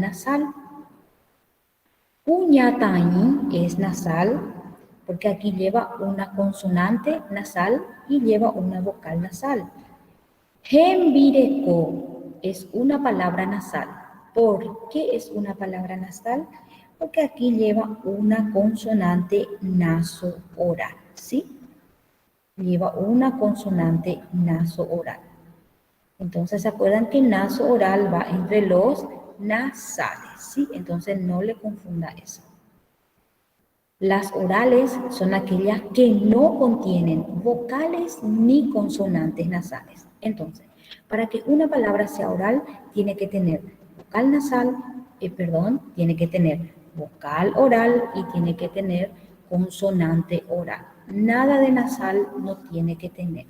nasal. Puñataín es nasal porque aquí lleva una consonante nasal y lleva una vocal nasal. Hembireco es una palabra nasal. ¿Por qué es una palabra nasal? Porque aquí lleva una consonante naso-oral, ¿sí? Lleva una consonante naso-oral. Entonces, ¿se acuerdan que naso-oral va entre los nasales, ¿sí? Entonces, no le confunda eso. Las orales son aquellas que no contienen vocales ni consonantes nasales. Entonces, para que una palabra sea oral, tiene que tener vocal nasal, tiene que tener vocal oral y tiene que tener consonante oral. Nada de nasal no tiene que tener.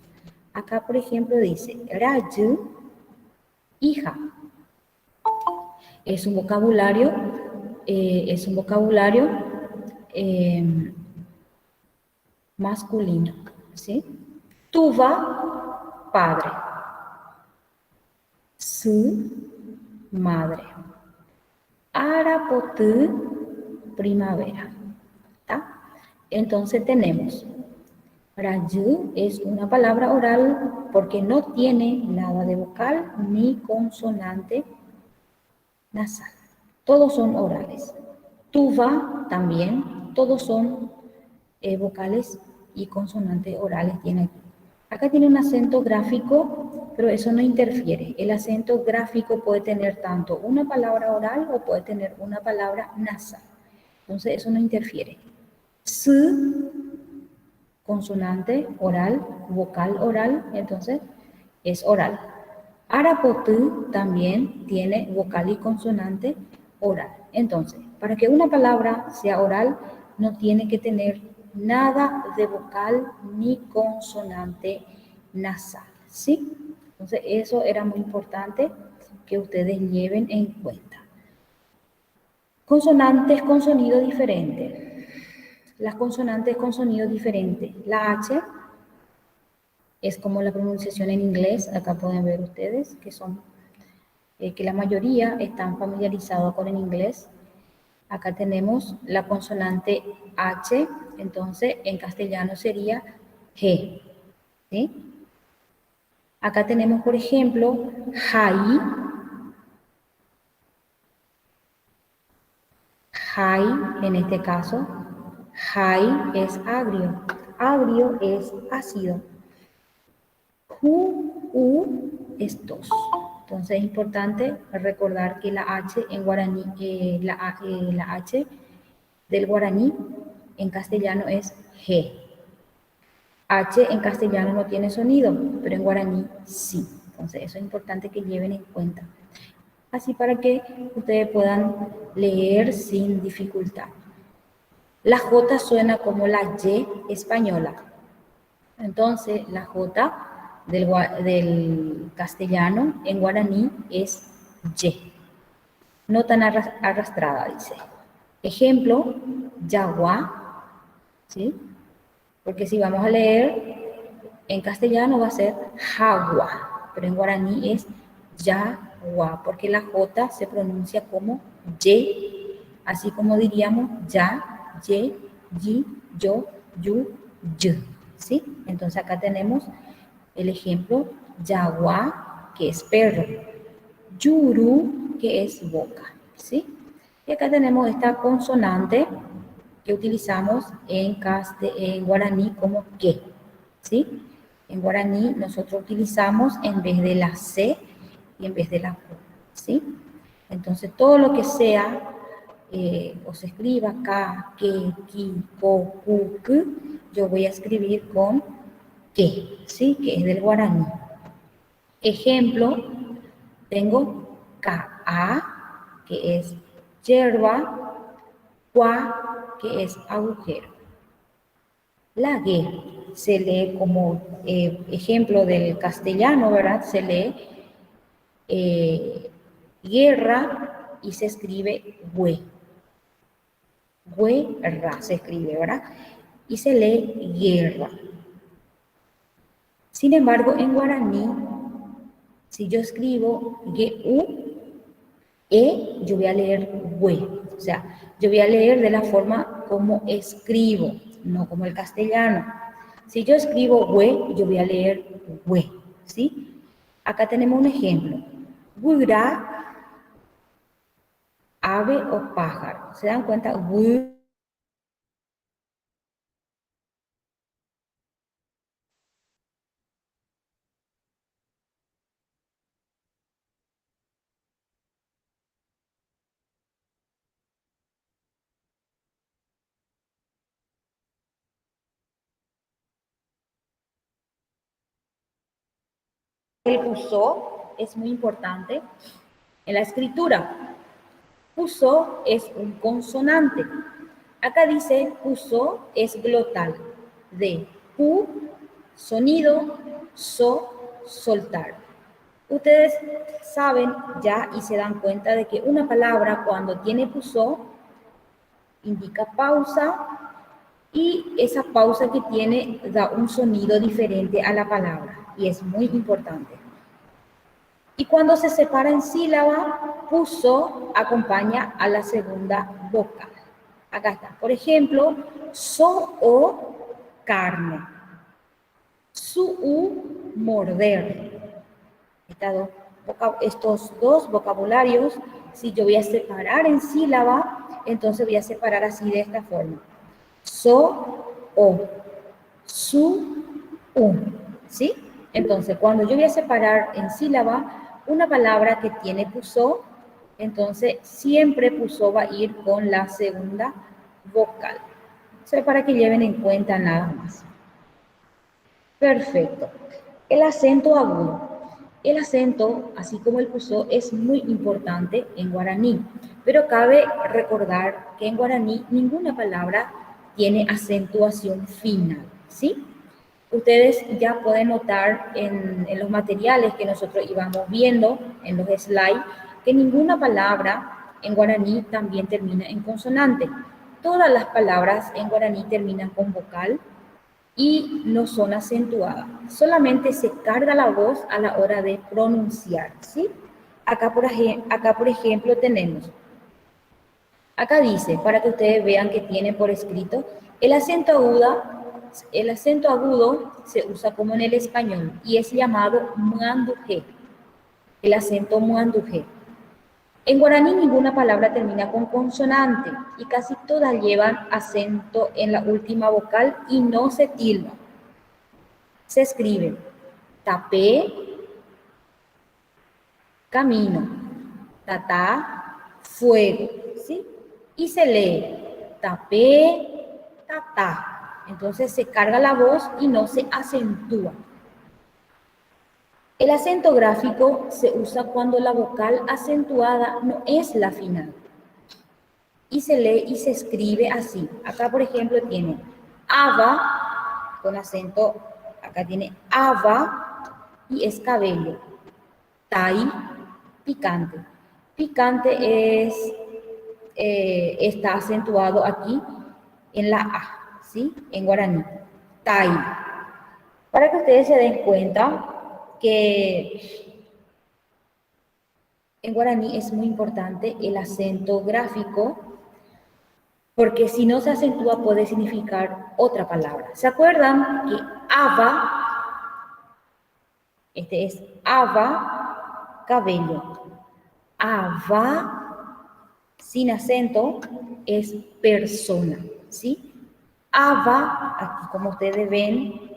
Acá, por ejemplo, dice Raju, hija. Es un vocabulario, masculino, ¿sí? Tuva, padre. Su, madre. Arapotu, primavera. ¿Tá? Entonces tenemos, Raju es una palabra oral porque no tiene nada de vocal ni consonante nasal. Todos son orales. Tuva también, todos son vocales y consonantes orales tiene aquí. Acá tiene un acento gráfico, pero eso no interfiere. El acento gráfico puede tener tanto una palabra oral o puede tener una palabra nasal. Entonces eso no interfiere. Su, consonante oral, vocal oral, entonces es oral. Arapotu también tiene vocal y consonante oral. Entonces, para que una palabra sea oral, no tiene que tener nada de vocal ni consonante nasal, ¿sí? Entonces, eso era muy importante que ustedes lleven en cuenta. Consonantes con sonido diferente. Las consonantes con sonido diferente. La H es como la pronunciación en inglés, acá pueden ver ustedes que son, que la mayoría están familiarizados con el inglés. Acá tenemos la consonante H, entonces en castellano sería G, ¿sí? Acá tenemos, por ejemplo, Jai. Jai, en este caso, Jai es agrio. Agrio es ácido. Es tos. Entonces es importante recordar que la H en guaraní, la H del guaraní en castellano es G. H en castellano no tiene sonido, pero en guaraní sí. Entonces eso es importante que lleven en cuenta. Así para que ustedes puedan leer sin dificultad. La J suena como la Y española. Entonces la J del castellano en guaraní es Y. No tan arrastrada, dice. Ejemplo, Yaguá, ¿sí? Porque si vamos a leer en castellano va a ser Jagua, pero en guaraní es Yaguá, porque la J se pronuncia como Y, así como diríamos Ya, Ye, Yi, Yo, Yu, Y, ¿sí? Entonces acá tenemos el ejemplo Yaguá, que es perro, Yuru, que es boca, ¿sí? Y acá tenemos esta consonante que utilizamos en guaraní como que, ¿sí? En guaraní nosotros utilizamos en vez de la C y en vez de la Q, ¿sí? Entonces todo lo que sea o se escriba K, que, ki, ko, ku, k, yo voy a escribir con que, ¿sí? Que es del guaraní. Ejemplo, tengo Ka, que es yerba, Kwa, que es agujero. La G se lee como ejemplo del castellano, ¿verdad? Se lee guerra y se escribe hue. Guerra se escribe, ¿verdad? Y se lee guerra. Sin embargo, en guaraní, si yo escribo GU, yo voy a leer hue. O sea, yo voy a leer de la forma como escribo, no como el castellano. Si yo escribo hue, yo voy a leer hue, ¿sí? Acá tenemos un ejemplo. Huirá, ave o pájaro. ¿Se dan cuenta? El puso es muy importante en la escritura. Puso es un consonante. Acá dice puso es glotal. De pu, sonido, soltar. Ustedes saben ya y se dan cuenta de que una palabra cuando tiene puso indica pausa y esa pausa que tiene da un sonido diferente a la palabra y es muy importante. Y cuando se separa en sílaba, puso acompaña a la segunda vocal. Acá está. Por ejemplo, o carne. Morder. Estos dos vocabularios, si yo voy a separar en sílaba, entonces voy a separar así de esta forma. O. ¿Sí? Entonces, cuando yo voy a separar en sílaba una palabra que tiene puso, entonces siempre puso va a ir con la segunda vocal. Eso para que lleven en cuenta nada más. Perfecto. El acento agudo. El acento, así como el puso, es muy importante en guaraní, pero cabe recordar que en guaraní ninguna palabra tiene acentuación final, ¿sí? Ustedes ya pueden notar en los materiales que nosotros íbamos viendo, en los slides, que ninguna palabra en guaraní también termina en consonante. Todas las palabras en guaraní terminan con vocal y no son acentuadas. Solamente se carga la voz a la hora de pronunciar, ¿sí? Acá, por ejemplo, tenemos, acá dice, para que ustedes vean que tiene por escrito, el acento agudo se usa como en el español y es llamado muanduje, el acento muanduje. En guaraní ninguna palabra termina con consonante y casi todas llevan acento en la última vocal y no se tilda. Se escribe tapé, camino, tatá, fuego, ¿sí? Y se lee tapé, tatá. Entonces se carga la voz y no se acentúa. El acento gráfico se usa cuando la vocal acentuada no es la final. Y se lee y se escribe así. Acá, por ejemplo, tiene ava, con acento, acá tiene ava y es cabello. Tai, picante. Picante está acentuado aquí en la A, ¿sí? En guaraní. Tai. Para que ustedes se den cuenta que en guaraní es muy importante el acento gráfico, porque si no se acentúa puede significar otra palabra. ¿Se acuerdan que ava, este es ava, cabello? Ava, sin acento, es persona, ¿sí? Ava, aquí como ustedes ven,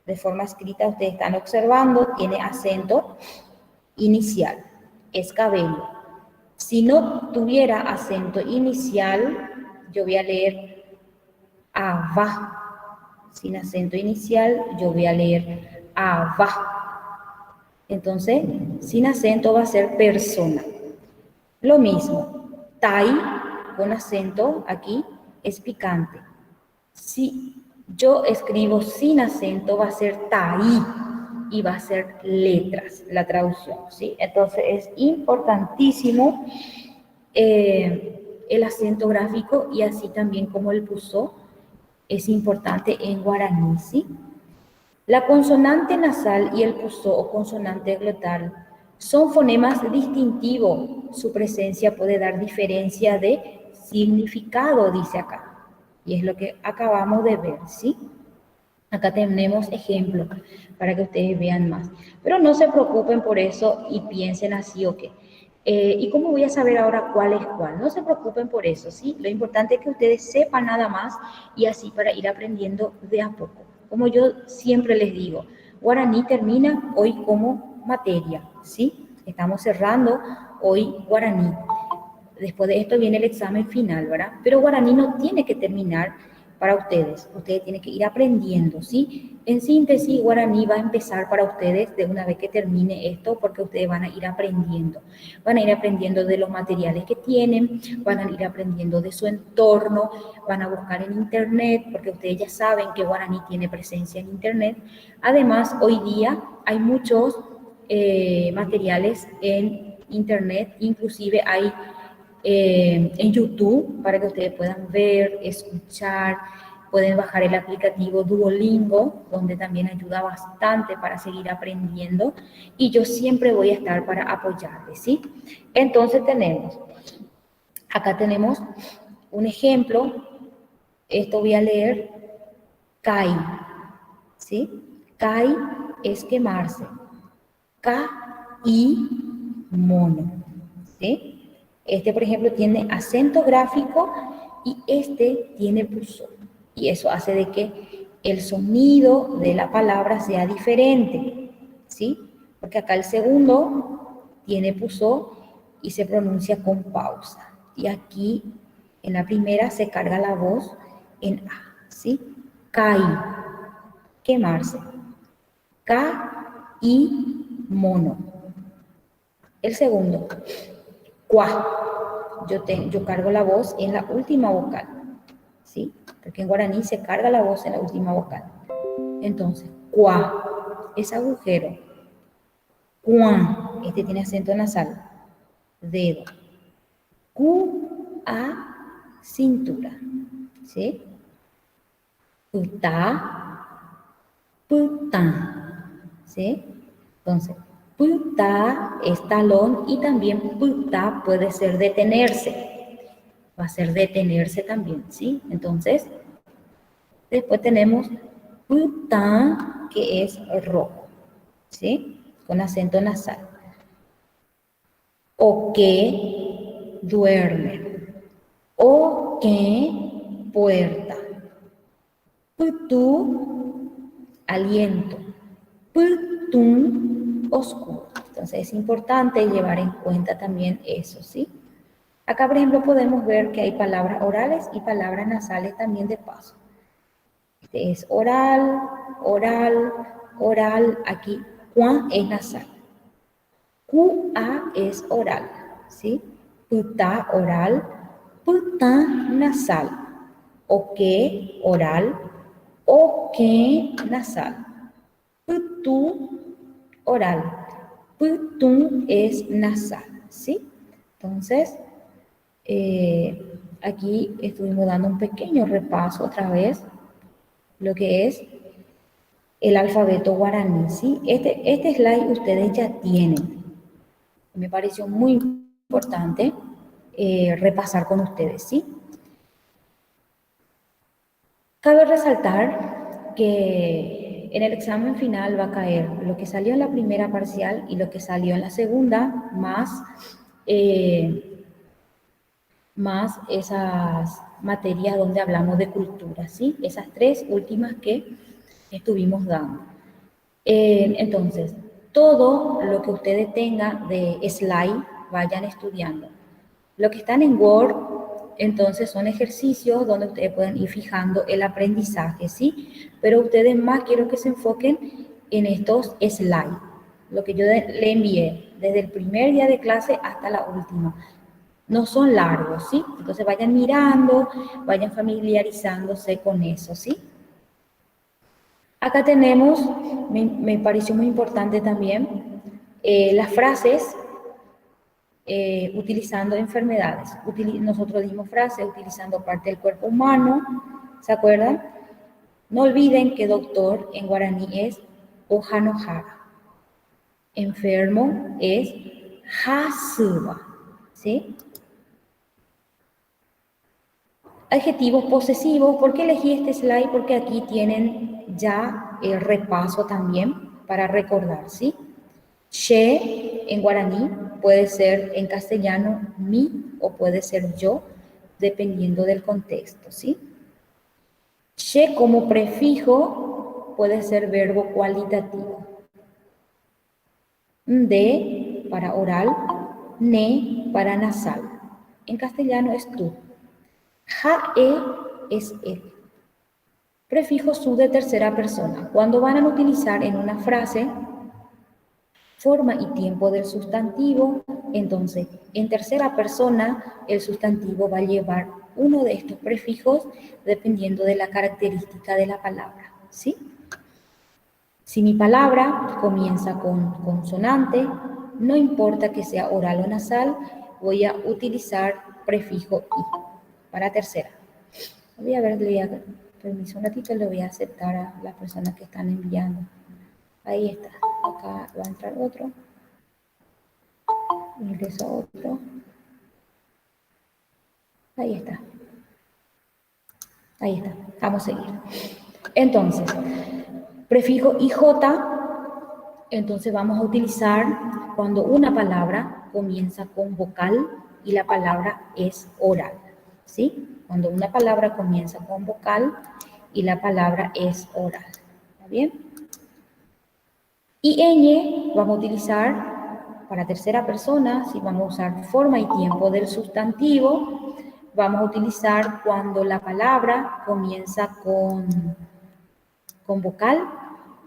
de forma escrita, ustedes están observando, tiene acento inicial, es cabello. Si no tuviera acento inicial, yo voy a leer ava. Sin acento inicial, yo voy a leer ava. Entonces, sin acento va a ser persona. Lo mismo, tai, con acento aquí, es picante. Si yo escribo sin acento, va a ser tai y va a ser letras, la traducción, ¿sí? Entonces, es importantísimo el acento gráfico y así también como el puso, es importante en guaraní, ¿sí? La consonante nasal y el puso o consonante glotal son fonemas distintivos su presencia puede dar diferencia de significado, dice acá. Y es lo que acabamos de ver, ¿sí? Acá tenemos ejemplos para que ustedes vean más. Pero no se preocupen por eso y piensen así o qué. ¿Y cómo voy a saber ahora cuál es cuál? No se preocupen por eso, ¿sí? Lo importante es que ustedes sepan nada más y así para ir aprendiendo de a poco. Como yo siempre les digo, guaraní termina hoy como materia, ¿sí? Estamos cerrando hoy guaraní. Después de esto viene el examen final, ¿verdad? Pero guaraní no tiene que terminar para ustedes. Ustedes tienen que ir aprendiendo, ¿sí? En síntesis, guaraní va a empezar para ustedes de una vez que termine esto, porque ustedes van a ir aprendiendo. Van a ir aprendiendo de los materiales que tienen, van a ir aprendiendo de su entorno, van a buscar en internet, porque ustedes ya saben que guaraní tiene presencia en internet. Además, hoy día hay muchos materiales en internet, inclusive hay en YouTube para que ustedes puedan ver, escuchar, pueden bajar el aplicativo Duolingo, donde también ayuda bastante para seguir aprendiendo y yo siempre voy a estar para apoyarles, ¿sí? Entonces acá tenemos un ejemplo, esto voy a leer, Kai, ¿sí? Kai es quemarse, K-I, mono, ¿sí? Este, por ejemplo, tiene acento gráfico y este tiene pulso. Y eso hace de que el sonido de la palabra sea diferente, ¿sí? Porque acá el segundo tiene pulso y se pronuncia con pausa. Y aquí, en la primera, se carga la voz en A, ¿sí? Kai, quemarse. K-I, mono. El segundo, cuá. Yo cargo la voz en la última vocal, ¿sí? Porque en guaraní se carga la voz en la última vocal. Entonces, cuá es agujero. Cuán, este tiene acento nasal. Dedo. Cu, a, cintura, ¿sí? Putá, pután, ¿sí? Entonces, putá es talón y también putá puede ser detenerse. Va a ser detenerse también, ¿sí? Entonces, después tenemos pután, que es rojo, ¿sí? Con acento nasal. O que duerme. O que puerta. Putú, aliento. Putún, oscuro. Entonces es importante llevar en cuenta también eso, ¿sí? Acá, por ejemplo, podemos ver que hay palabras orales y palabras nasales también de paso. Este es oral, oral, oral. Aquí, cuá es nasal. QA es oral, ¿sí? Putá, oral. Putá, nasal. Ok, oral. Ok, nasal. Putú, oral. Putún es nasal, ¿sí? Entonces, aquí estuvimos dando un pequeño repaso otra vez, lo que es el alfabeto guaraní, ¿sí? Este slide ustedes ya tienen. Me pareció muy importante repasar con ustedes, ¿sí? Cabe resaltar que en el examen final va a caer lo que salió en la primera parcial y lo que salió en la segunda, más esas materias donde hablamos de cultura, ¿sí? Esas tres últimas que estuvimos dando. Entonces, todo lo que ustedes tengan de slide, vayan estudiando. Lo que están en Word, entonces son ejercicios donde ustedes pueden ir fijando el aprendizaje, ¿sí? Pero ustedes más quiero que se enfoquen en estos slides, lo que yo le envié desde el primer día de clase hasta la última. No son largos, ¿sí? Entonces vayan mirando, vayan familiarizándose con eso, ¿sí? Acá tenemos, me pareció muy importante también, las frases utilizando enfermedades. Nosotros dimos frases utilizando parte del cuerpo humano, ¿se acuerdan? No olviden que doctor en guaraní es Ohanojaga. Enfermo es Hasuba. ¿sí? Adjetivos posesivos, ¿por qué elegí este slide? Porque aquí tienen ya el repaso también para recordar, ¿sí? Che en guaraní puede ser en castellano mi o puede ser yo, dependiendo del contexto, ¿sí? Che como prefijo puede ser verbo cualitativo. De para oral, ne para nasal. En castellano es tú. Ja-e es él. Prefijo su de tercera persona. Cuando van a utilizar en una frase forma y tiempo del sustantivo, entonces en tercera persona el sustantivo va a llevar uno de estos prefijos dependiendo de la característica de la palabra, ¿sí? Si mi palabra comienza con consonante, no importa que sea oral o nasal, voy a utilizar prefijo i para tercera. Voy a ver, le voy a dar permiso un ratito, le voy a aceptar a las personas que están enviando. Ahí está. Acá va a entrar otro. Ingreso a otro. Ahí está. Ahí está. Vamos a seguir. Entonces, prefijo IJ, entonces vamos a utilizar cuando una palabra comienza con vocal y la palabra es oral, ¿sí? Cuando una palabra comienza con vocal y la palabra es oral, ¿está bien? Y ñ vamos a utilizar para tercera persona, si vamos a usar forma y tiempo del sustantivo, vamos a utilizar cuando la palabra comienza con vocal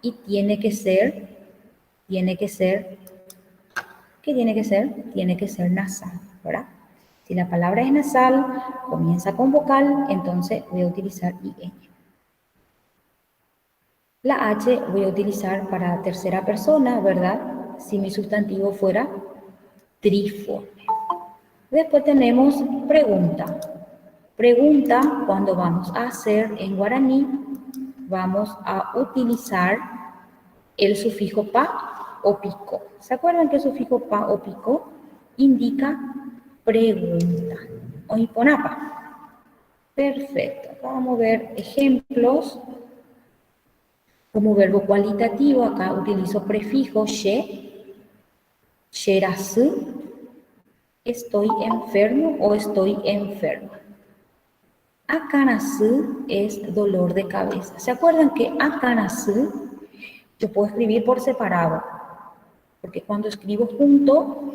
y tiene que ser, ¿qué tiene que ser? Tiene que ser nasal, ¿verdad? Si la palabra es nasal, comienza con vocal, entonces voy a utilizar IN. La H voy a utilizar para tercera persona, ¿verdad? Si mi sustantivo fuera triforme. Después tenemos pregunta. Pregunta, cuando vamos a hacer en guaraní, vamos a utilizar el sufijo pa o pico. ¿Se acuerdan que el sufijo pa o pico indica pregunta o imponapa? Perfecto. Vamos a ver ejemplos. Como verbo cualitativo, acá utilizo prefijo she, sherasu, estoy enfermo o estoy enferma. Akanasu es dolor de cabeza. ¿Se acuerdan que akanasu yo puedo escribir por separado? Porque cuando escribo junto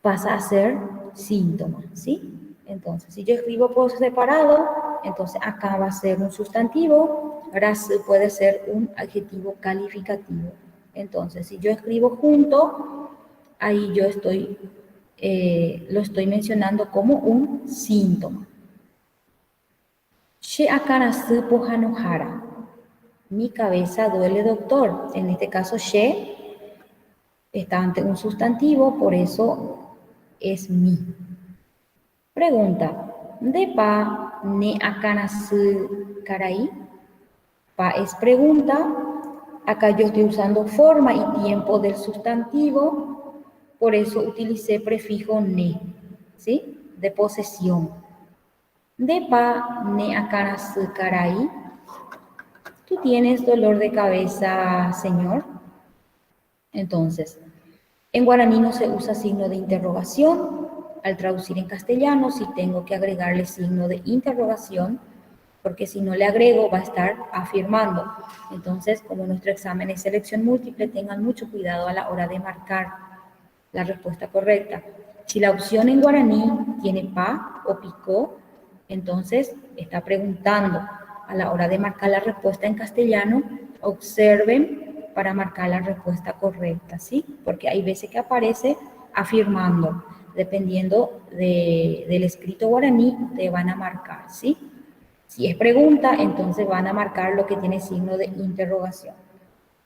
pasa a ser síntoma, ¿sí? Entonces, si yo escribo por separado, entonces acá va a ser un sustantivo, rasu puede ser un adjetivo calificativo. Entonces, si yo escribo junto, ahí yo lo estoy mencionando como un síntoma. She akarasu pohanohara. Mi cabeza duele, doctor. En este caso, she está ante un sustantivo, por eso es mi. Pregunta. De pa ne akanasu karai. Pa es pregunta. Acá yo estoy usando forma y tiempo del sustantivo, por eso utilicé prefijo ne, ¿sí? De posesión. De pa ne akanasu karai. ¿Tú tienes dolor de cabeza, señor? Entonces, en guaraní no se usa signo de interrogación. Al traducir en castellano, sí tengo que agregarle signo de interrogación, porque si no le agrego va a estar afirmando. Entonces, como nuestro examen es selección múltiple, tengan mucho cuidado a la hora de marcar la respuesta correcta. Si la opción en guaraní tiene pa o picó, entonces está preguntando. A la hora de marcar la respuesta en castellano, observen para marcar la respuesta correcta, ¿sí? Porque hay veces que aparece afirmando. Dependiendo del escrito guaraní, te van a marcar, ¿sí? Si es pregunta, entonces van a marcar lo que tiene signo de interrogación.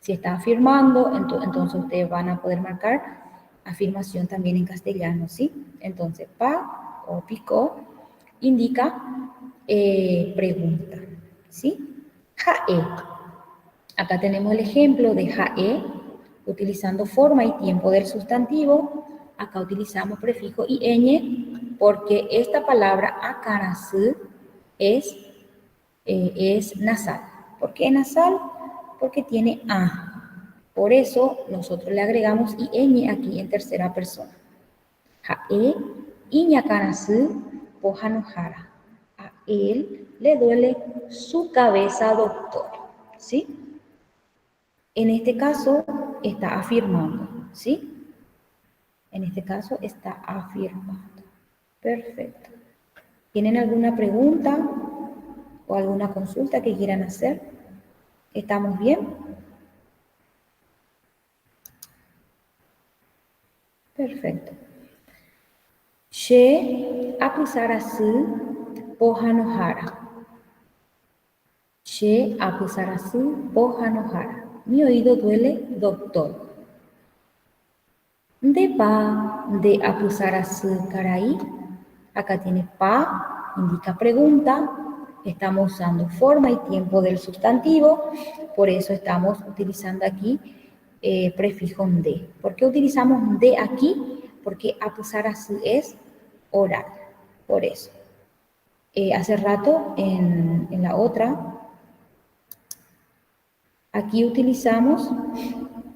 Si está afirmando, entonces ustedes van a poder marcar afirmación también en castellano, ¿sí? Entonces, pa o pico indica pregunta, ¿sí? Jae. Acá tenemos el ejemplo de jae, utilizando forma y tiempo del sustantivo. acá utilizamos prefijo ñ porque esta palabra akarasu es nasal. ¿Por qué nasal? Porque tiene a. Por eso nosotros le agregamos ñ aquí en tercera persona. Ha'e iñakarasu pohanohara. A él le duele su cabeza, doctor. ¿Sí? En este caso está afirmando. ¿Sí? En este caso está afirmando. Perfecto. ¿Tienen alguna pregunta o alguna consulta que quieran hacer? ¿Estamos bien? Perfecto. She apusarasu pohanohara. She apusarasu pohanohara. Mi oído duele, doctor. De pa de apusarasu karai. Acá tiene pa, indica pregunta. Estamos usando forma y tiempo del sustantivo. Por eso estamos utilizando aquí prefijo de. ¿Por qué utilizamos de aquí? Porque apusarasu es oral. Por eso. Hace rato en la otra, aquí utilizamos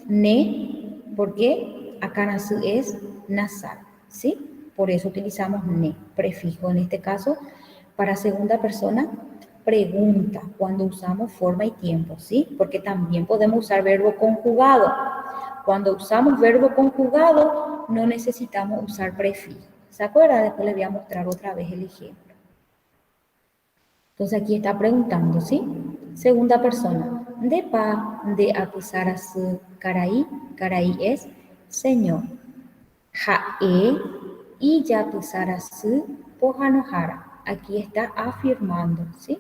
ne, porque akarasu es nasal, ¿sí? Por eso utilizamos ne, prefijo en este caso. Para segunda persona, pregunta, cuando usamos forma y tiempo, ¿sí? Porque también podemos usar verbo conjugado. Cuando usamos verbo conjugado, no necesitamos usar prefijo. ¿Se acuerda? Después les voy a mostrar otra vez el ejemplo. Entonces aquí está preguntando, ¿sí? Segunda persona. De pa de apusarasu karai. Karai es señor. Ha'e y yapusarasu pohanohara. Aquí está afirmando, ¿sí?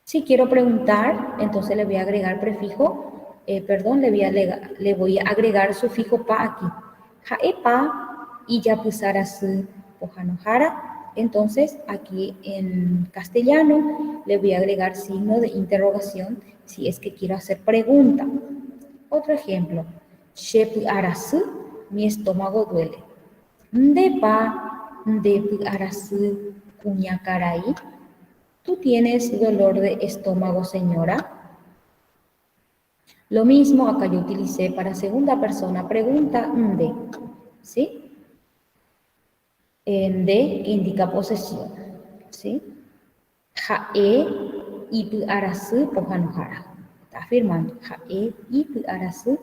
Si quiero preguntar, entonces le voy a agregar prefijo, le voy a agregar sufijo pa aquí. Ha'e pa y yapusarasu pohanohara. Entonces, aquí en castellano le voy a agregar signo de interrogación si es que quiero hacer pregunta. Otro ejemplo. Shepu arasu, mi estómago duele. Ndepa, ndepu arasu, kuñakarai. ¿Tú tienes dolor de estómago, señora? Lo mismo acá yo utilicé para segunda persona, pregunta nde, ¿sí? En de que indica posesión, ¿sí? Ha'e ipu arasu pohanohara. Está afirmando. Ha'e ipu arasu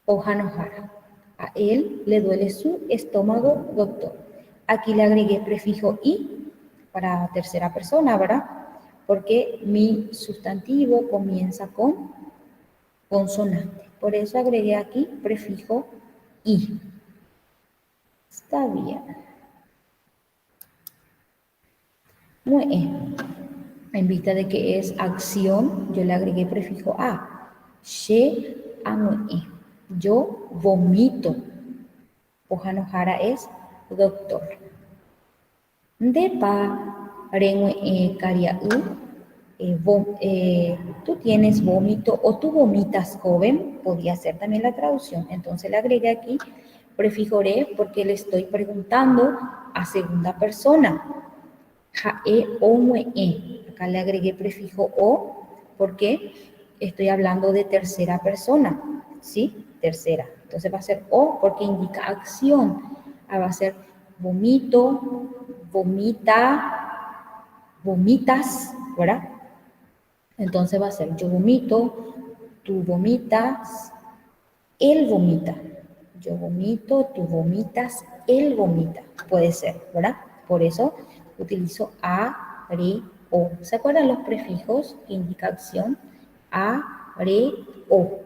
pohanohara. A él le duele su estómago, doctor. Aquí le agregué prefijo i para tercera persona, ¿verdad? Porque mi sustantivo comienza con consonante. Por eso agregué aquí prefijo i. Está bien. Muy bien. En vista de que es acción, yo le agregué prefijo a. She amue. Yo vomito. Pohanohara es doctor. Depa renue kariau. Tú tienes vómito o tú vomitas, joven. Podría ser también la traducción. Entonces le agregué aquí prefijo re porque le estoy preguntando a segunda persona. Ha'e o mue. Acá le agregué prefijo o porque estoy hablando de tercera persona, ¿sí? Tercera. Entonces va a ser o porque indica acción. Va a ser vomito, vomita, vomitas, ¿verdad? Entonces va a ser yo vomito, tú vomitas, él vomita. Yo vomito, tú vomitas, él vomita. Puede ser, ¿verdad? Por eso utilizo a, re, o. ¿Se acuerdan los prefijos que indica acción? A, re, o.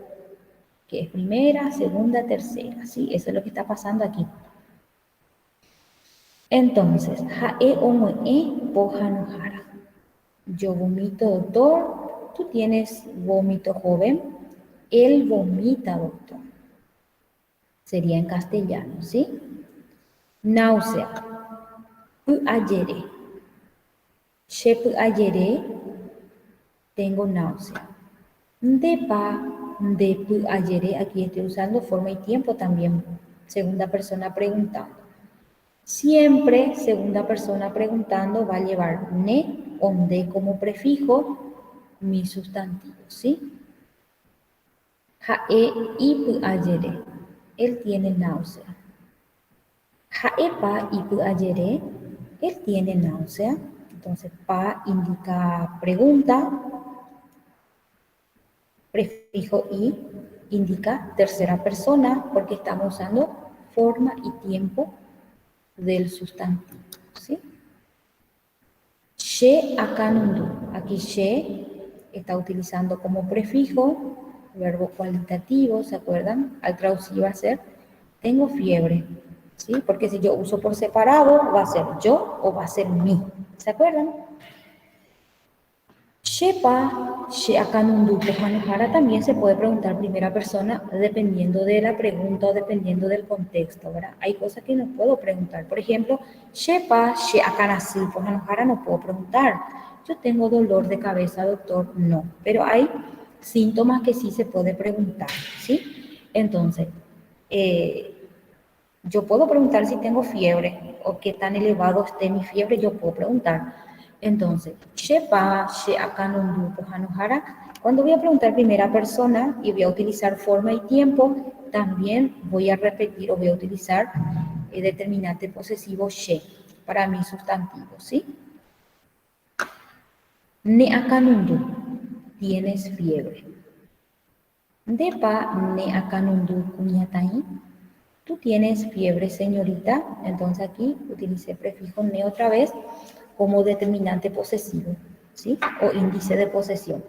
Que es primera, segunda, tercera. ¿Sí? Eso es lo que está pasando aquí. Entonces, ha'e o mue pohanohara. Yo vomito, doctor. Tú tienes vómito, joven. Él vomita, doctor. Sería en castellano, ¿sí? Náusea. Ayere. Shepu ayere. Tengo náusea. Depa, depu ayere. Aquí estoy usando forma y tiempo también segunda persona preguntando. Siempre segunda persona preguntando va a llevar ne o de como prefijo mi sustantivo, ¿sí? Ha'e ipu ayere. Él tiene náusea. Ha'e pa ipu ayere. Él tiene náusea. Entonces, pa indica pregunta. Prefijo i indica tercera persona porque estamos usando forma y tiempo del sustantivo, ¿sí? She akanundu. Aquí she está utilizando como prefijo verbo cualitativo, ¿se acuerdan? Al traducir va a ser tengo fiebre, ¿sí? Porque si yo uso por separado va a ser yo o va a ser mí, ¿se acuerdan? Shepa, she akanundu, pohanohara también se puede preguntar primera persona dependiendo de la pregunta o dependiendo del contexto, ¿verdad? Hay cosas que no puedo preguntar. Por ejemplo, shepa, she akanasu, pohanohara no puedo preguntar. Yo tengo dolor de cabeza, doctor, no. Pero hay síntomas que sí se puede preguntar, ¿sí? Entonces, yo puedo preguntar si tengo fiebre o qué tan elevado esté mi fiebre, yo puedo preguntar. Entonces, shepa, she akanundu, pohanohara. Cuando voy a preguntar primera persona y voy a utilizar forma y tiempo, también voy a repetir o voy a utilizar el determinante posesivo she para mi sustantivo, ¿sí? Ne akanundu, tienes fiebre. Depa ne akanundu kunyatai. Tú tienes fiebre, señorita. Entonces aquí utilicé prefijo ne otra vez como determinante posesivo, ¿sí? O índice de posesión.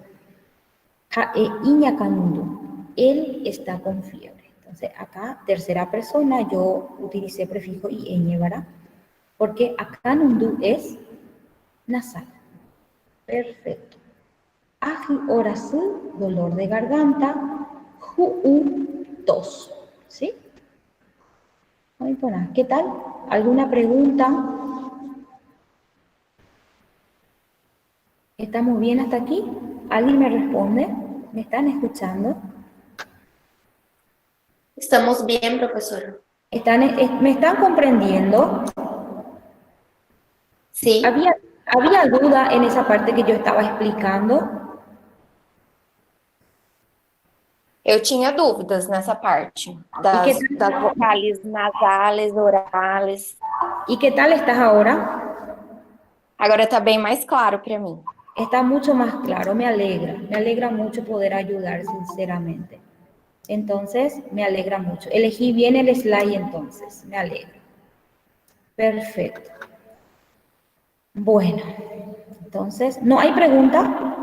Ha'e iñakanundu. Él está con fiebre. Entonces acá, tercera persona, yo utilicé prefijo ieñe, ¿verdad? Porque akanundu es nasal. Perfecto. Aji orasu, dolor de garganta. Ju'u, tos, ¿sí? ¿Qué tal? ¿Alguna pregunta? ¿Estamos bien hasta aquí? ¿Alguien me responde? ¿Me están escuchando? Estamos bien, profesor. ¿Me están comprendiendo? Sí, ¿Había duda en esa parte que yo estaba explicando? eu tinha dúvidas nessa parte ¿Y qué das tal, vocais nasales, orales. ¿y qué tal estás ahora? Agora está bem mais claro para mim. Está mucho más claro, me alegra mucho poder ayudar sinceramente. Entonces, me alegra mucho. Elegí bien el slide entonces, me alegra. Perfecto. Bueno, entonces, ¿no hay pregunta?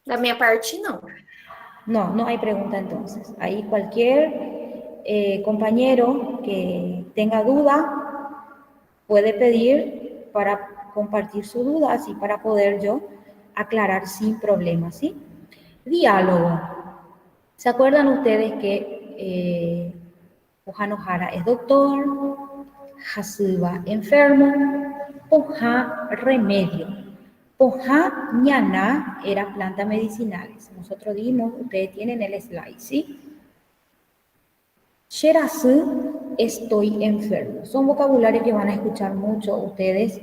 Da minha parte, não. No, no hay pregunta entonces. Ahí cualquier compañero que tenga duda puede pedir para compartir su duda, así para poder yo aclarar sin problema, ¿sí? Diálogo. ¿Se acuerdan ustedes que Ohanohara es doctor, Hasuba enfermo, Poja remedio? Poja ñana era plantas medicinales. Nosotros dimos, ustedes tienen el slide, ¿sí? Sherasu, estoy enfermo. Son vocabularios que van a escuchar mucho ustedes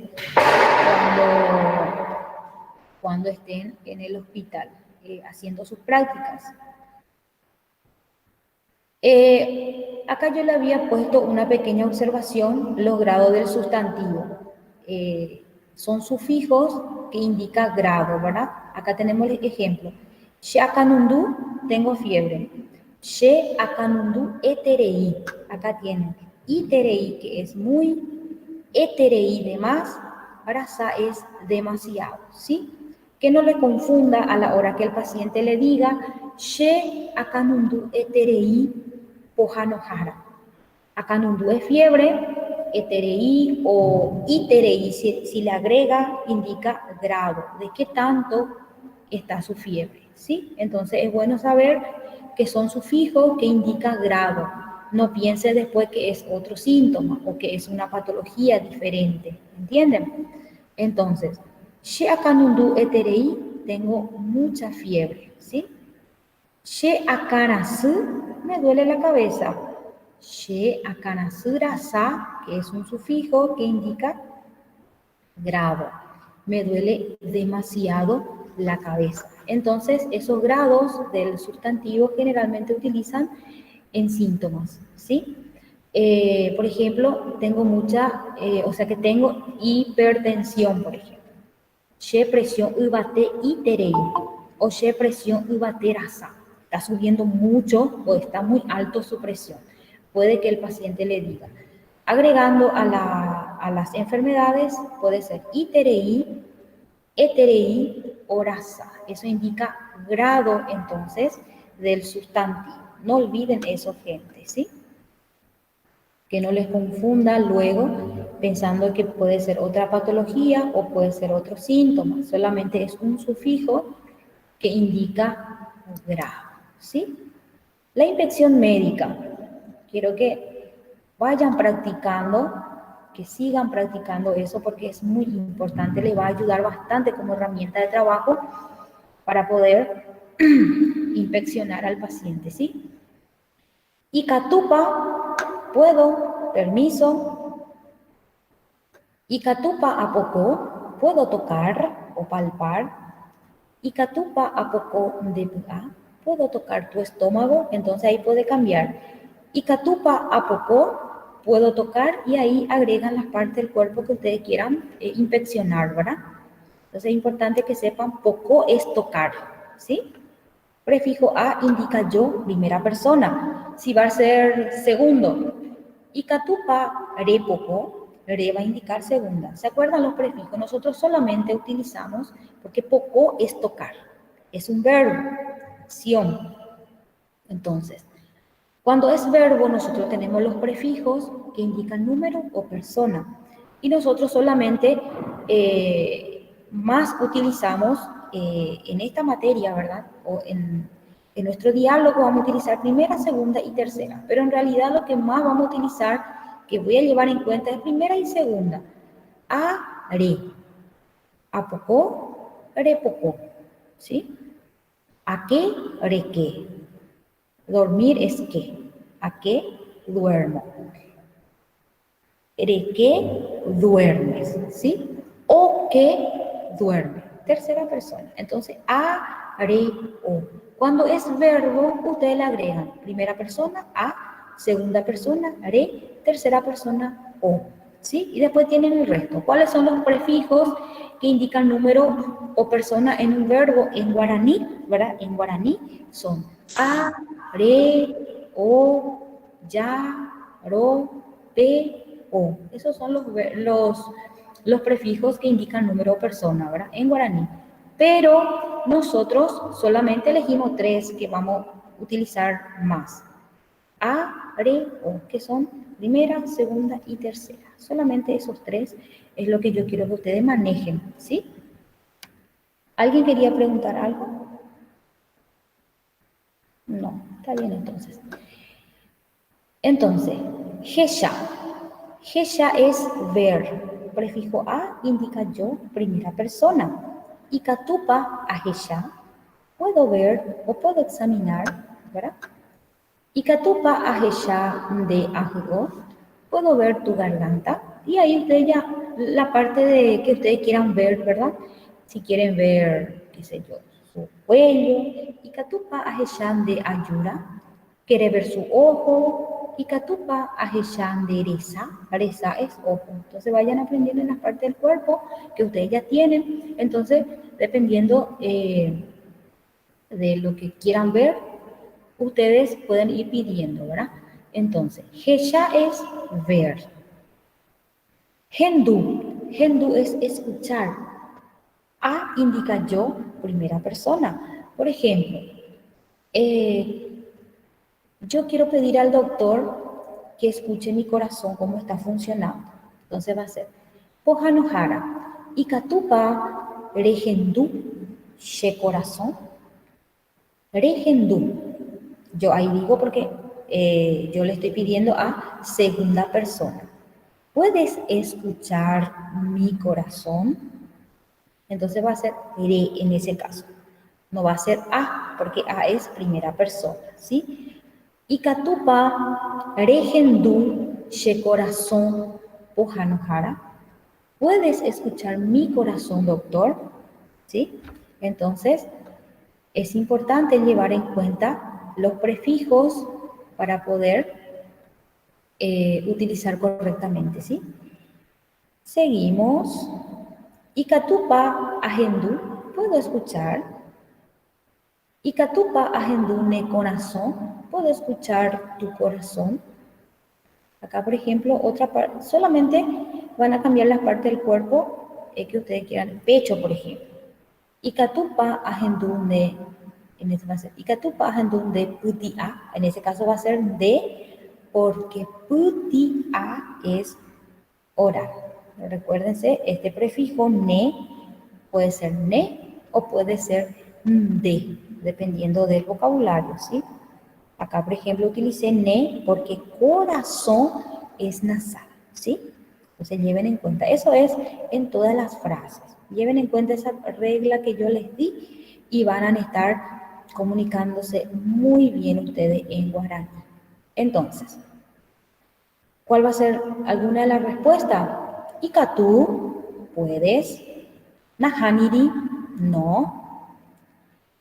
cuando estén en el hospital haciendo sus prácticas. Acá yo le había puesto una pequeña observación, los grados del sustantivo. Son sufijos que indican grado, ¿verdad? Acá tenemos el ejemplo. She akanundu, tengo fiebre. She akanundu eterei. Acá tienen iterei, que es muy, eterei de más, brasa es demasiado, ¿sí? Que no le confunda a la hora que el paciente le diga she akanundu eterei pohanohara. Akanundu es fiebre, eterei o iterei, si le agrega, indica grado, de qué tanto está su fiebre, ¿sí? Entonces es bueno saber que son sufijos que indica grado. No piense después que es otro síntoma o que es una patología diferente, ¿entienden? Entonces, she akanundu eterei, tengo mucha fiebre, ¿sí? She akarasu, me duele la cabeza. She akarasu rasa, que es un sufijo que indica grado. Me duele demasiado la cabeza. Entonces, esos grados del sustantivo generalmente utilizan en síntomas, ¿sí? Por ejemplo, tengo tengo hipertensión, por ejemplo. She presión ubate iterei o she presión ubate rasa. Está subiendo mucho o está muy alto su presión. Puede que el paciente le diga. Agregando a las enfermedades, puede ser iterei, eterei o rasa. Eso indica grado, entonces, del sustantivo. No olviden eso, gente, ¿sí? Que no les confunda luego pensando que puede ser otra patología o puede ser otro síntoma. Solamente es un sufijo que indica grado, ¿sí? La inspección médica. Quiero que vayan practicando, que sigan practicando eso porque es muy importante, les va a ayudar bastante como herramienta de trabajo para poder inspeccionar al paciente, ¿sí? Y catupa, puedo, permiso. Y catupa a poco, puedo tocar o palpar. Y catupa a poco de puedo tocar tu estómago, entonces ahí puede cambiar. Y catupa a poco, puedo tocar y ahí agregan las partes del cuerpo que ustedes quieran inspeccionar, ¿verdad? Entonces es importante que sepan, poco es tocar, ¿sí? Prefijo a indica yo, primera persona. Si va a ser segundo. Y catupa, re poco, re va a indicar segunda. ¿Se acuerdan los prefijos? Nosotros solamente utilizamos, porque poco es tocar. Es un verbo, acción. Entonces, cuando es verbo, nosotros tenemos los prefijos que indican número o persona. Y nosotros solamente más utilizamos en esta materia, ¿verdad? O en nuestro diálogo vamos a utilizar primera, segunda y tercera. Pero en realidad lo que más vamos a utilizar, que voy a llevar en cuenta, es primera y segunda. A, re. A poco, re poco. ¿Sí? A qué, re qué. Dormir es qué. ¿A qué? Duermo. ¿De qué duermes? ¿Sí? O que duerme. Tercera persona. Entonces, a, re, o. Cuando es verbo, ustedes le agregan primera persona, a, segunda persona, re, tercera persona, o. ¿Sí? Y después tienen el resto. ¿Cuáles son los prefijos que indican número o persona en un verbo en guaraní? ¿Verdad? En guaraní son a, re, o, ya, ro, pe, o. Esos son los prefijos que indican número o persona, ¿verdad? En guaraní. Pero nosotros solamente elegimos 3 que vamos a utilizar más. A, re, o, que son primera, segunda y tercera. Solamente esos 3 es lo que yo quiero que ustedes manejen, ¿sí? ¿Alguien quería preguntar algo? No, está bien entonces. Entonces, gesha. Gesha es ver. Prefijo a indica yo, primera persona. Y katupa a gesha. Puedo ver o puedo examinar, ¿verdad? Y katupa a gesha de ajugo. Puedo ver tu garganta. Y ahí ustedes ya, la parte de que ustedes quieran ver, ¿verdad? Si quieren ver, qué sé yo, su cuello. Y katupa a gesha de ayura. Quiere ver su ojo. Y katupa a gesha de reza. Reza es ojo. Entonces vayan aprendiendo en las partes del cuerpo que ustedes ya tienen. Entonces, dependiendo de lo que quieran ver, ustedes pueden ir pidiendo, ¿verdad? Entonces, gesha es ver. Hendu es escuchar. A indica yo, primera persona. Por ejemplo, yo quiero pedir al doctor que escuche mi corazón cómo está funcionando. Entonces va a ser Pohanohara. Ikatupa rehendu she corazón. Rehendu. Yo ahí digo porque yo le estoy pidiendo a segunda persona. ¿Puedes escuchar mi corazón? Entonces va a ser re en ese caso. No va a ser a, porque a es primera persona, ¿sí? Ikatupa regendu she corazón pujanojara. ¿Puedes escuchar mi corazón, doctor? ¿Sí? Entonces, es importante llevar en cuenta los prefijos para poder utilizar correctamente, ¿sí? Seguimos. Ikatupa ajendu, ¿puedo escuchar? Ikatupa ajendu ne corazón, ¿puedo escuchar tu corazón? Acá, por ejemplo, otra parte, solamente van a cambiar las partes del cuerpo que ustedes quieran. Pecho, por ejemplo. Ikatupa ahendunde, en este va a ser Ikatupa ahendunde putia, en ese caso va a ser de, porque putia es oral. Recuérdense, este prefijo ne puede ser ne o puede ser de, dependiendo del vocabulario, ¿sí? Acá, por ejemplo, utilicé ne porque corazón es nasal, ¿sí? Entonces, lleven en cuenta. Eso es en todas las frases. Lleven en cuenta esa regla que yo les di y van a estar comunicándose muy bien ustedes en guaraní. Entonces, ¿cuál va a ser alguna de las respuestas? Ikatu, puedes. Nahaniri, no.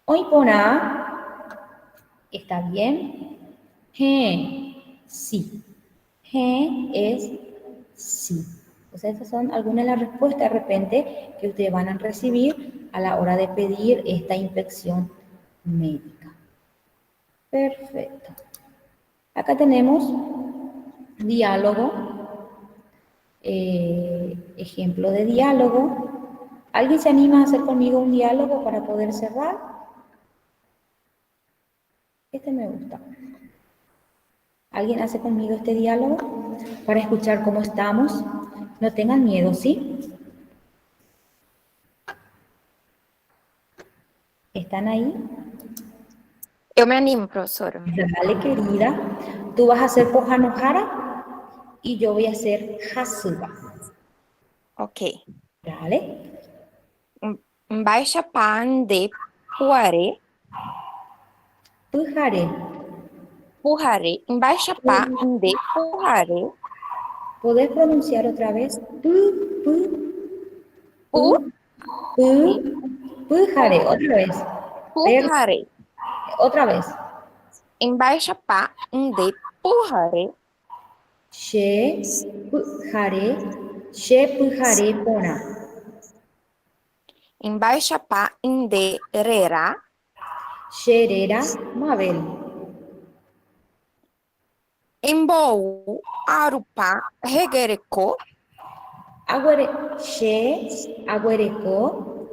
Oipona, está bien. He, sí. He es sí. O sea, esas son algunas de las respuestas de repente que ustedes van a recibir a la hora de pedir esta inspección médica. Perfecto. Acá tenemos diálogo, ejemplo de diálogo. ¿Alguien se anima a hacer conmigo un diálogo para poder cerrar? Este me gusta. ¿Alguien hace conmigo este diálogo para escuchar cómo estamos? No tengan miedo, ¿sí? ¿Están ahí? Eu me animo, professora. Dale, querida. Tú vas a hacer Pohanohara y yo voy a hacer Hasuba. Ok. Dale. Mbaixa pan de puare. Pujare. Pujare. Mbaixa pan de pujare. ¿Podés pronunciar otra vez? Pu, pu, pu, Pu, pu, pujare. Otra vez. Pero, pujare. otra vez. Mbaixa pan de pujare. She, pujare. She, pujare, pona. Mbaixa pan de rera. Sherera, Mabel. Embou arupá regereko. Aguere, she, aguereco,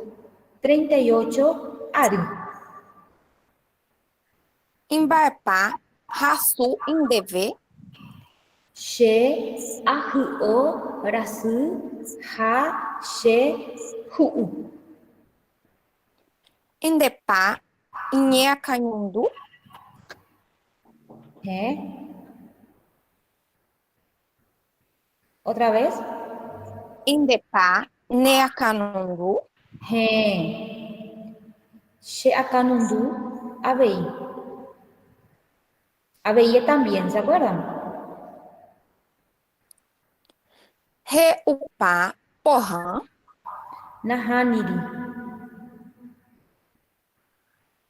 38, Ari. Embaepá rasu indeve. She, ahu, rasu, ha, she, hu. Indepá inheacanhundu. ¿Eh? ¿Otra vez? Indepá neacanundu. He. She, akanundu, abei. Abeille también, ¿se acuerdan? Reupá porrã. Nahaniri.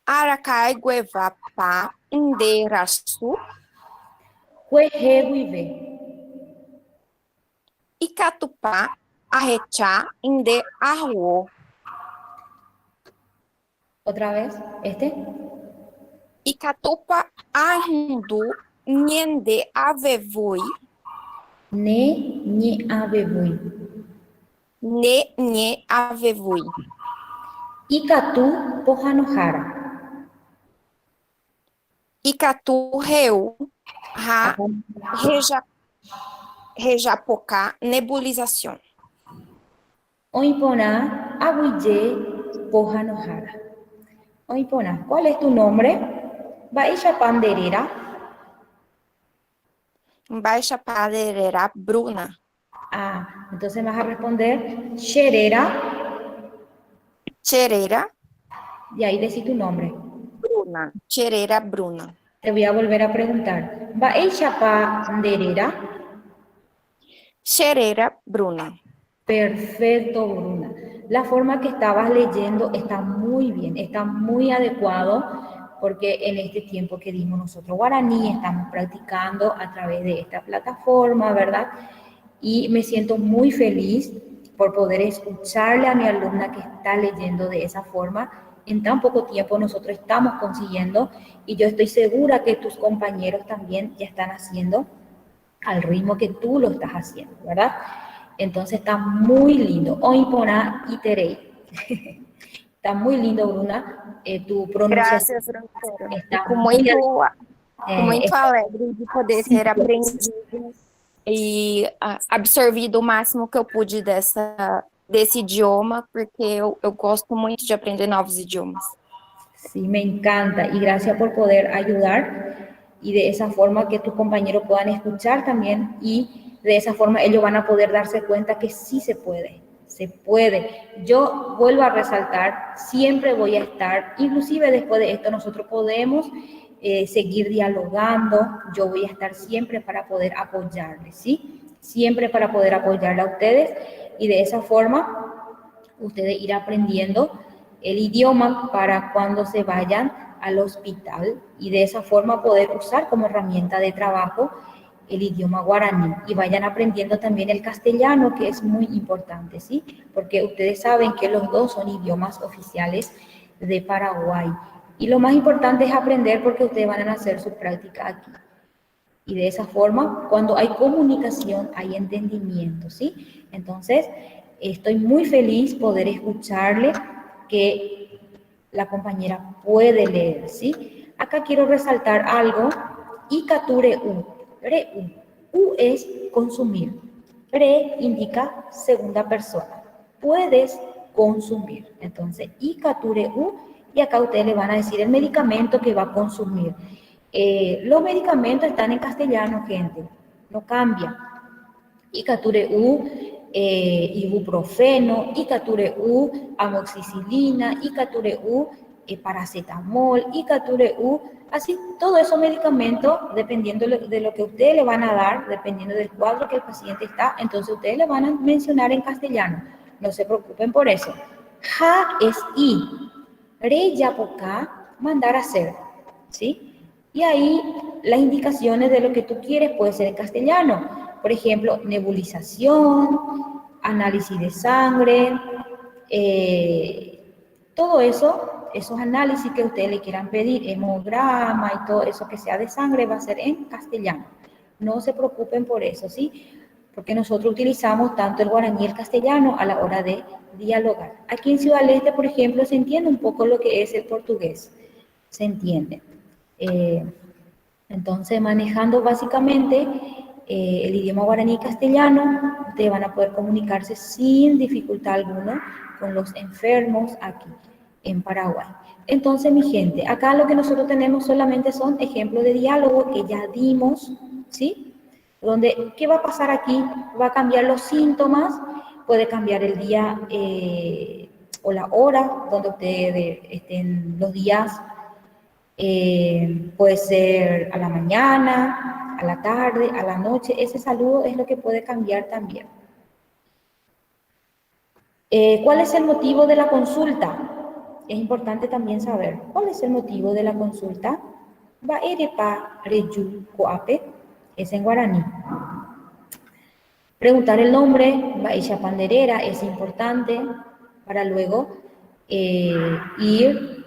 Aracaiguevapá inderaçu. Huejehuive. Icatupá arrechá inde arruô. ¿Otra vez? ¿Este? Icatupa arrundu nhende avevui. Ne, ñe, abebui. Ne nye avevui. Ikatu, pohanohara. Icatu reu ra Acá. rejapocá nebulização. Oipona, aguille, pohanohara. Oipona, ¿cuál es tu nombre? Baisha panderera. Baixa paderera Bruna. Ah, entonces vas a responder Sherera, Chereira Y ahí decís tu nombre. Bruna. Cherera Bruna. Te voy a volver a preguntar. ¿Ba'éicha panderera? Cherera Bruna. Perfecto, Bruna. La forma que estabas leyendo está muy bien, está muy adecuado, porque en este tiempo que dimos nosotros guaraní, estamos practicando a través de esta plataforma, ¿verdad? Y me siento muy feliz por poder escucharle a mi alumna que está leyendo de esa forma. En tan poco tiempo nosotros estamos consiguiendo, y yo estoy segura que tus compañeros también ya están haciendo al ritmo que tú lo estás haciendo, ¿verdad? Entonces está muy lindo. Oipona iterei. Está muy lindo, Bruna. Tu pronunciación Gracias, professora. está Fico muy... muito está, alegre de poder sí, ter aprendido e absorvido o máximo que eu pude desse idioma, porque eu gosto muito de aprender novos idiomas. sí, me encanta. Y gracias por poder ayudar, y de esa forma que tus compañeros puedan escuchar también, y de esa forma ellos van a poder darse cuenta que sí se puede. Se puede. Yo vuelvo a resaltar, siempre voy a estar, inclusive después de esto nosotros podemos seguir dialogando. Yo voy a estar siempre para poder apoyarles, ¿sí? Siempre para poder apoyarle a ustedes, y de esa forma ustedes ir aprendiendo el idioma para cuando se vayan al hospital, y de esa forma poder usar como herramienta de trabajo el idioma guaraní, y vayan aprendiendo también el castellano, que es muy importante, ¿sí? Porque ustedes saben que los dos son idiomas oficiales de Paraguay, y lo más importante es aprender, porque ustedes van a hacer su práctica aquí. Y de esa forma, cuando hay comunicación, hay entendimiento, ¿sí? Entonces, estoy muy feliz poder escucharle que la compañera puede leer, ¿sí? Acá quiero resaltar algo. Ikature u. Re u. U es consumir. Re indica segunda persona. Puedes consumir. Entonces, ikature u, y acá ustedes le van a decir el medicamento que va a consumir. Los medicamentos están en castellano, gente, no cambia. Icature-U, ibuprofeno, Icature-U, amoxicilina, Icature-U, paracetamol, Icature-U, así, todos esos medicamentos, dependiendo de lo que ustedes le van a dar, dependiendo del cuadro que el paciente está, entonces ustedes le van a mencionar en castellano. No se preocupen por eso. Ja es I, re yapoca, mandar a hacer, ¿sí? Y ahí las indicaciones de lo que tú quieres puede ser en castellano. Por ejemplo, nebulización, análisis de sangre, todo eso, esos análisis que ustedes le quieran pedir, hemograma y todo eso que sea de sangre, va a ser en castellano. No se preocupen por eso, ¿sí? Porque nosotros utilizamos tanto el guaraní y el castellano a la hora de dialogar. Aquí en Ciudad del Este, por ejemplo, se entiende un poco lo que es el portugués. Se entiende. Entonces, manejando básicamente el idioma guaraní y castellano, ustedes van a poder comunicarse sin dificultad alguna con los enfermos aquí en Paraguay. Entonces, mi gente, acá lo que nosotros tenemos solamente son ejemplos de diálogo que ya dimos, ¿sí? Donde, ¿qué va a pasar aquí? Va a cambiar los síntomas, puede cambiar el día o la hora donde ustedes estén los días. Puede ser a la mañana, a la tarde, a la noche. Ese saludo es lo que puede cambiar también. ¿Cuál es el motivo de la consulta? Es importante también saber cuál es el motivo de la consulta. Ba'erepa reyu coape, es en guaraní. Preguntar el nombre, ba'isha panderera, es importante para luego ir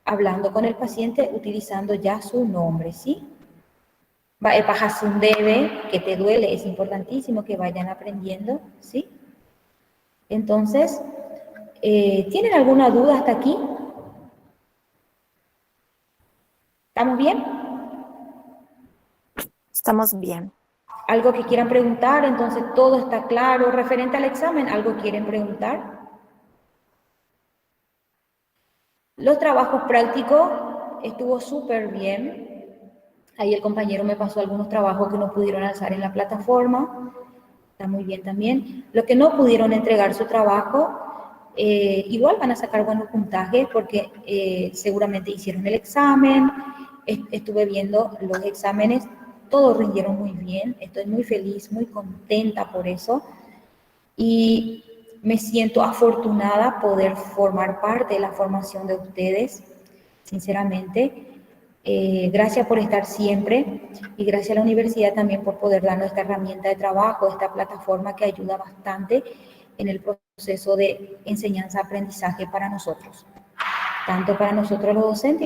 hablando con el paciente utilizando ya su nombre, ¿sí? Debe, que te duele, es importantísimo que vayan aprendiendo, ¿sí? Entonces, ¿tienen alguna duda hasta aquí? ¿Estamos bien? Estamos bien. ¿Algo que quieran preguntar? Entonces, todo está claro. Referente al examen, ¿algo quieren preguntar? Los trabajos prácticos estuvo súper bien. Ahí el compañero me pasó algunos trabajos que no pudieron alzar en la plataforma. Está muy bien también. Los que no pudieron entregar su trabajo, igual van a sacar buenos puntajes porque seguramente hicieron el examen. Estuve viendo los exámenes, todos rindieron muy bien. Estoy muy feliz, muy contenta por eso. Y me siento afortunada poder formar parte de la formación de ustedes, sinceramente. Gracias por estar siempre y gracias a la universidad también por poder darnos esta herramienta de trabajo, esta plataforma que ayuda bastante en el proceso de enseñanza-aprendizaje para nosotros, tanto para nosotros los docentes